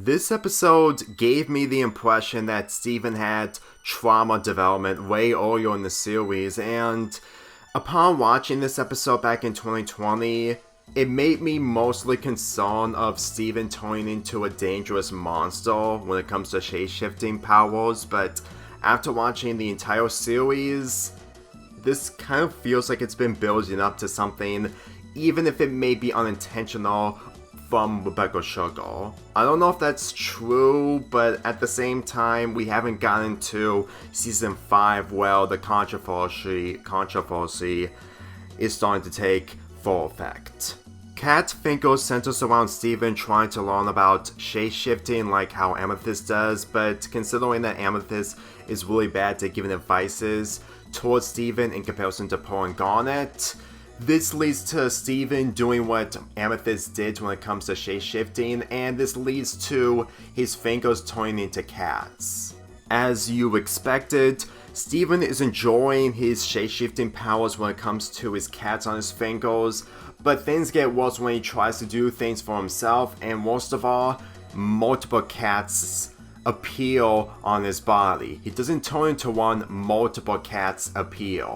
This episode gave me the impression that Steven had trauma development way earlier in the series, and upon watching this episode back in 2020, it made me mostly concerned of Steven turning into a dangerous monster when it comes to shape-shifting powers, but after watching the entire series, this kind of feels like it's been building up to something, even if it may be unintentional from Rebecca Sugar. I don't know if that's true, but at the same time, we haven't gotten to Season 5 where the controversy is starting to take full effect. Cat Finko centers around Steven trying to learn about shape-shifting like how Amethyst does, but considering that Amethyst is really bad at giving advices towards Steven in comparison to Pearl and Garnet, this leads to Steven doing what Amethyst did when it comes to shape-shifting, and this leads to his fingers turning into cats. As you expected, Steven is enjoying his shape-shifting powers when it comes to his cats on his fingers, but things get worse when he tries to do things for himself, and worst of all, multiple cats appear on his body. He doesn't turn into one, multiple cats appear.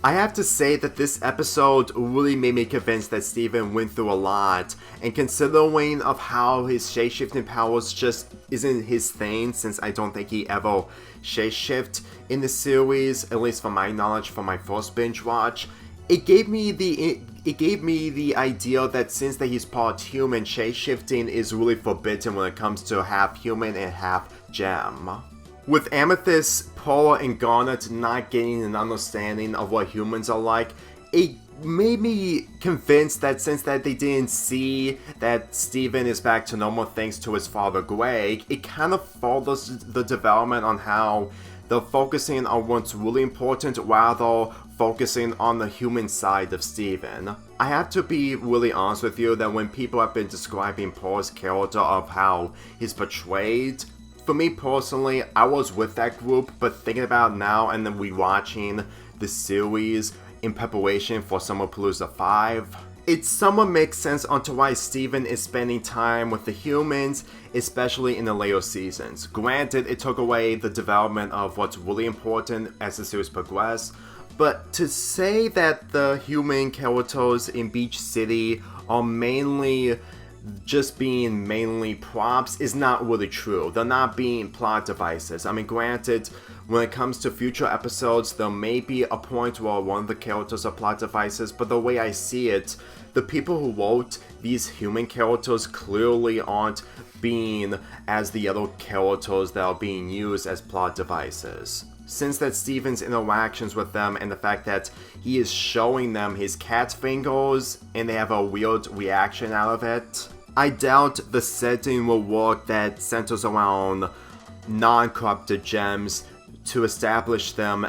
I have to say that this episode really made me convinced that Steven went through a lot, and considering of how his shape-shifting powers just isn't his thing, since I don't think he ever shape-shift in the series, at least from my knowledge from my first binge watch, it gave me the idea that since that he's part human, shape-shifting is really forbidden when it comes to half human and half gem. With Amethyst, Pearl, and Garnet not getting an understanding of what humans are like, it made me convinced that since that they didn't see that Steven is back to normal thanks to his father Greg, it kind of follows the development on how they're focusing on what's really important rather focusing on the human side of Steven. I have to be really honest with you that when people have been describing Pearl's character of how he's portrayed, for me personally, I was with that group, but thinking about it now and then rewatching the series in preparation for Summer Palooza 5, it somewhat makes sense onto why Steven is spending time with the humans, especially in the later seasons. Granted, it took away the development of what's really important as the series progressed, but to say that the human characters in Beach City are mainly props is not really true. They're not being plot devices. I mean, granted, when it comes to future episodes, there may be a point where one of the characters are plot devices, but the way I see it, the people who wrote these human characters clearly aren't being as the other characters that are being used as plot devices. Since that Steven's interactions with them and the fact that he is showing them his cat fingers and they have a weird reaction out of it, I doubt the setting will work that centers around non-corrupted gems to establish them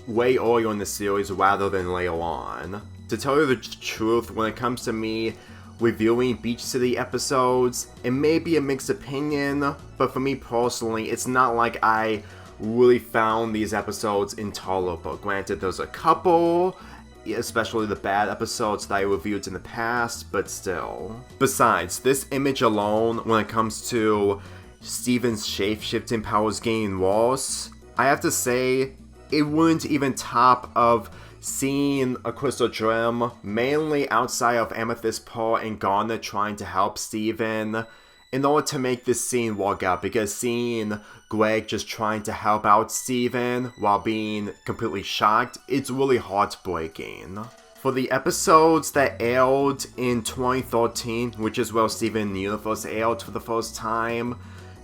way earlier in the series rather than later on. To tell you the truth, when it comes to me reviewing Beach City episodes, it may be a mixed opinion, but for me personally, it's not like I really found these episodes intolerable. Granted, there's a couple, especially the bad episodes that I reviewed in the past, but still. Besides, this image alone, when it comes to Steven's shape-shifting powers getting worse, I have to say, it wouldn't even top of seeing a Crystal Gem, mainly outside of Amethyst, Pearl, and Garnet trying to help Steven in order to make this scene work out, because seeing Greg just trying to help out Steven while being completely shocked, it's really heartbreaking. For the episodes that aired in 2013, which is where Steven Universe aired for the first time,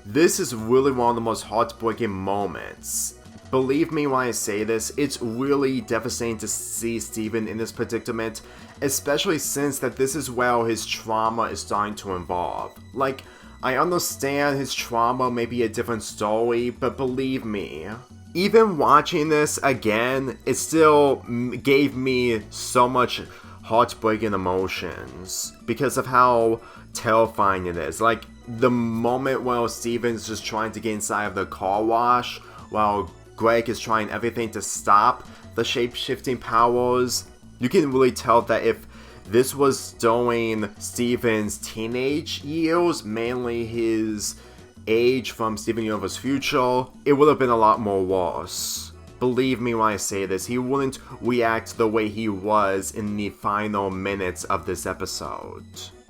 this is really one of the most heartbreaking moments. Believe me when I say this, it's really devastating to see Steven in this predicament, especially since that this is where his trauma is starting to evolve. Like, I understand his trauma may be a different story, but believe me, even watching this again, it still gave me so much heartbreaking emotions because of how terrifying it is. Like, the moment where Steven's just trying to get inside of the car wash while Greg is trying everything to stop the shape-shifting powers, you can really tell that if this was during Steven's teenage years, mainly his age from Steven Universe's future, it would have been a lot more worse. Believe me when I say this, he wouldn't react the way he was in the final minutes of this episode.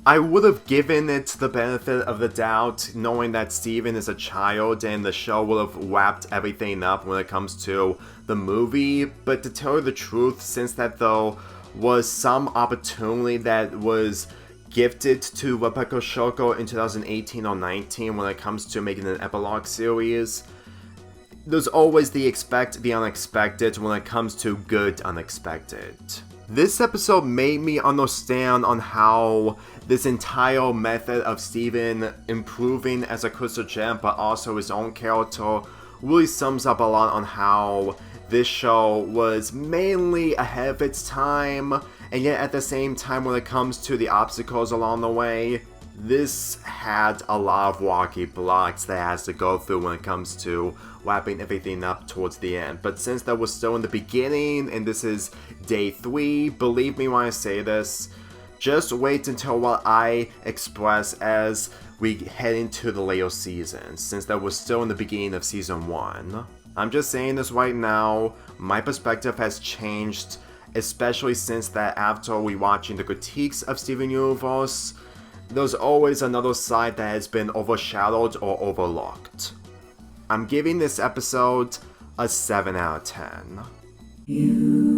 I would have given it the benefit of the doubt, knowing that Steven is a child and the show would have wrapped everything up when it comes to the movie, but to tell you the truth, since that though was some opportunity that was gifted to Rebecca Shoko in 2018 or 19 when it comes to making an epilogue series, there's always the expect the unexpected when it comes to good unexpected. This episode made me understand on how this entire method of Steven improving as a crystal gem but also his own character really sums up a lot on how this show was mainly ahead of its time, and yet at the same time when it comes to the obstacles along the way, this had a lot of rocky blocks that it has to go through when it comes to wrapping everything up towards the end. But since that was still in the beginning, and this is day 3, believe me when I say this, just wait until what I express as we head into the later seasons, since that was still in the beginning of season 1. I'm just saying this right now, my perspective has changed, especially since that after rewatching the critiques of Steven Universe, there's always another side that has been overshadowed or overlooked. I'm giving this episode a 7 out of 10.